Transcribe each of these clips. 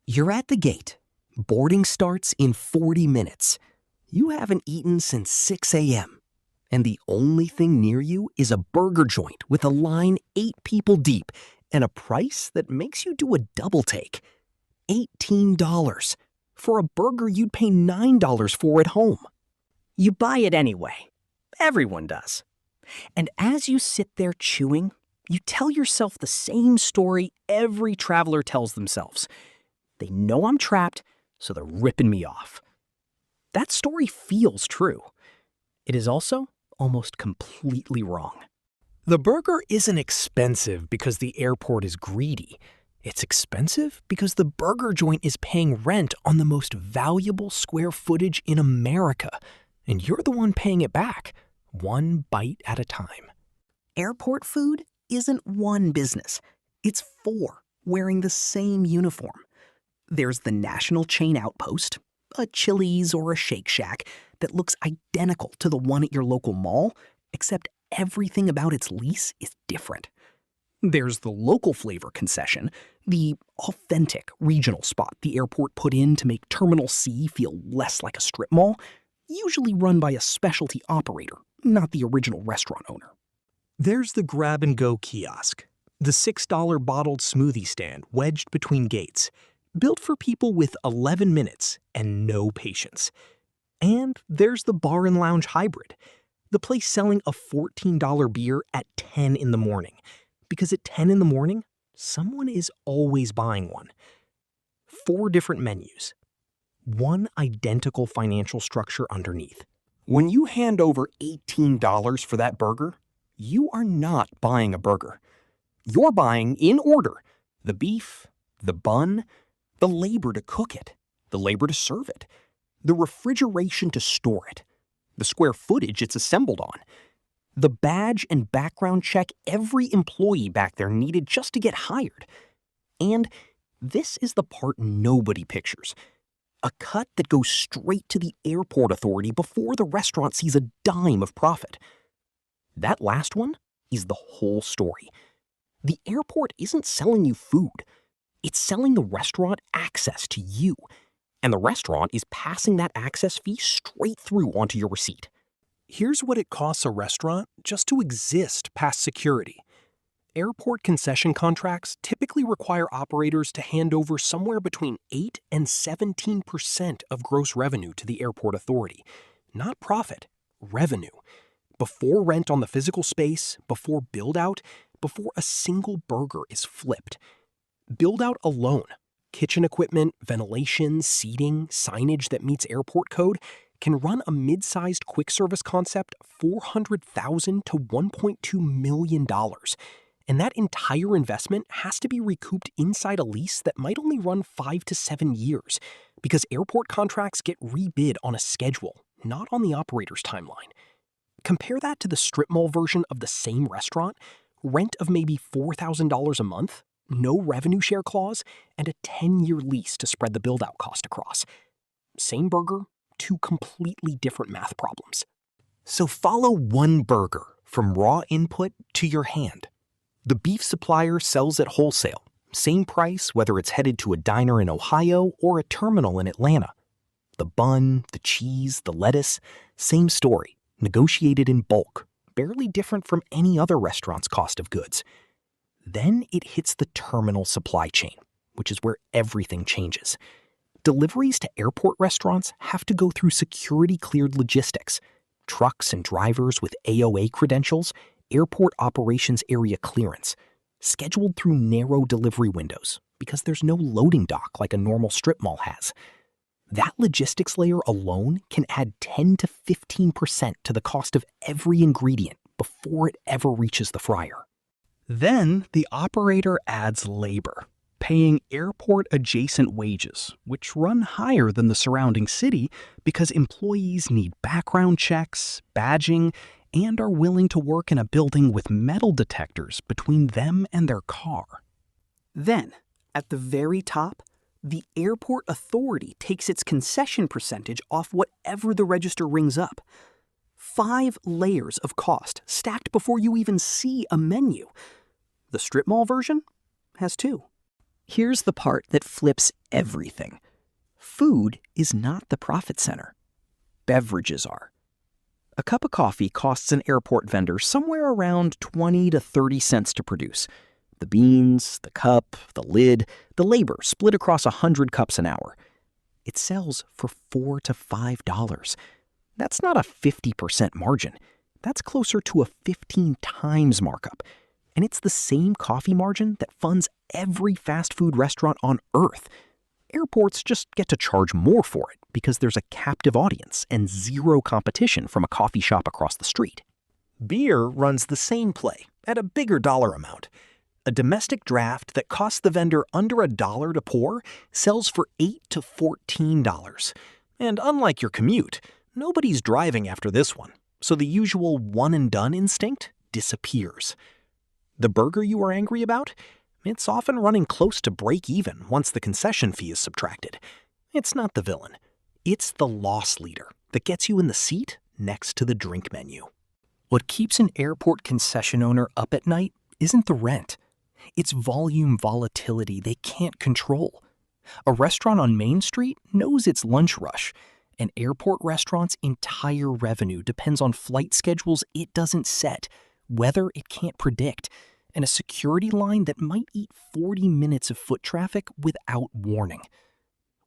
You're at the gate. Boarding starts in 40 minutes. You haven't eaten since 6 a.m. And the only thing near you is a burger joint with a line 8 people deep and a price that makes you do a double take. $18 for a burger you'd pay $9 for at home. You buy it anyway. Everyone does. And as you sit there chewing, you tell yourself the same story every traveler tells themselves. They know I'm trapped, so they're ripping me off. That story feels true. It is also almost completely wrong. The burger isn't expensive because the airport is greedy. It's expensive because the burger joint is paying rent on the most valuable square footage in America, and you're the one paying it back, one bite at a time. Airport food isn't one business. It's 4 wearing the same uniform. There's the national chain outpost, a Chili's or a Shake Shack that looks identical to the one at your local mall, except everything about its lease is different. There's the local flavor concession, the authentic regional spot the airport put in to make Terminal C feel less like a strip mall, usually run by a specialty operator, not the original restaurant owner. There's the grab-and-go kiosk, the $6 bottled smoothie stand wedged between gates, built for people with 11 minutes and no patience. And there's the bar and lounge hybrid, the place selling a $14 beer at 10 in the morning, because at 10 in the morning, someone is always buying one. 4 different menus, one identical financial structure underneath. When you hand over $18 for that burger, you are not buying a burger. You're buying, in order, the beef, the bun, the labor to cook it, the labor to serve it, the refrigeration to store it, the square footage it's assembled on, the badge and background check every employee back there needed just to get hired. And this is the part nobody pictures. A cut that goes straight to the airport authority before the restaurant sees a dime of profit. That last one is the whole story. The airport isn't selling you food. It's selling the restaurant access to you, and the restaurant is passing that access fee straight through onto your receipt. Here's what it costs a restaurant just to exist past security. Airport concession contracts typically require operators to hand over somewhere between 8 and 17% of gross revenue to the airport authority. Not profit, revenue. Before rent on the physical space, before build-out, before a single burger is flipped. Build-out alone, kitchen equipment, ventilation, seating, signage that meets airport code, can run a mid-sized quick-service concept $400,000 to $1.2 million. And that entire investment has to be recouped inside a lease that might only run 5 to 7 years, because airport contracts get rebid on a schedule, not on the operator's timeline. Compare that to the strip mall version of the same restaurant, rent of maybe $4,000 a month, no revenue share clause, and a 10-year lease to spread the build-out cost across. Same burger, 2 completely different math problems. So follow one burger from raw input to your hand. The beef supplier sells at wholesale. Same price whether it's headed to a diner in Ohio or a terminal in Atlanta. The bun, the cheese, the lettuce, same story. Negotiated in bulk, barely different from any other restaurant's cost of goods. Then it hits the terminal supply chain, which is where everything changes. Deliveries to airport restaurants have to go through security-cleared logistics. Trucks and drivers with AOA credentials, airport operations area clearance, scheduled through narrow delivery windows because there's no loading dock like a normal strip mall has. That logistics layer alone can add 10 to 15% to the cost of every ingredient before it ever reaches the fryer. Then the operator adds labor, paying airport-adjacent wages, which run higher than the surrounding city because employees need background checks, badging, and are willing to work in a building with metal detectors between them and their car. Then, at the very top, the airport authority takes its concession percentage off whatever the register rings up. 5 layers of cost stacked before you even see a menu. The strip mall version has 2. Here's the part that flips everything. Food is not the profit center. Beverages are. A cup of coffee costs an airport vendor somewhere around 20 to 30 cents to produce. The beans, the cup, the lid, the labor split across 100 cups an hour. It sells for $4 to $5. That's not a 50% margin. That's closer to a 15 times markup. And it's the same coffee margin that funds every fast food restaurant on Earth. Airports just get to charge more for it because there's a captive audience and zero competition from a coffee shop across the street. Beer runs the same play at a bigger dollar amount. A domestic draft that costs the vendor under $1 to pour sells for $8 to $14. And unlike your commute, nobody's driving after this one, so the usual one-and-done instinct disappears. The burger you are angry about? It's often running close to break even once the concession fee is subtracted. It's not the villain. It's the loss leader that gets you in the seat next to the drink menu. What keeps an airport concession owner up at night isn't the rent. It's volume volatility they can't control. A restaurant on Main Street knows it's lunch rush. An airport restaurant's entire revenue depends on flight schedules it doesn't set, weather it can't predict, and a security line that might eat 40 minutes of foot traffic without warning.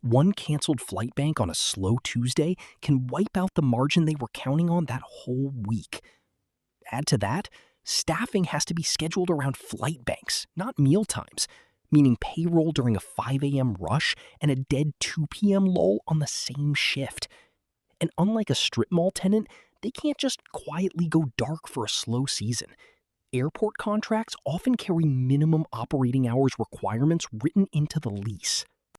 One canceled flight bank on a slow Tuesday can wipe out the margin they were counting on that whole week. Add to that, staffing has to be scheduled around flight banks, not meal times, meaning payroll during a 5 a.m. rush and a dead 2 p.m. lull on the same shift. And unlike a strip mall tenant, they can't just quietly go dark for a slow season. Airport contracts often carry minimum operating hours requirements written into the lease.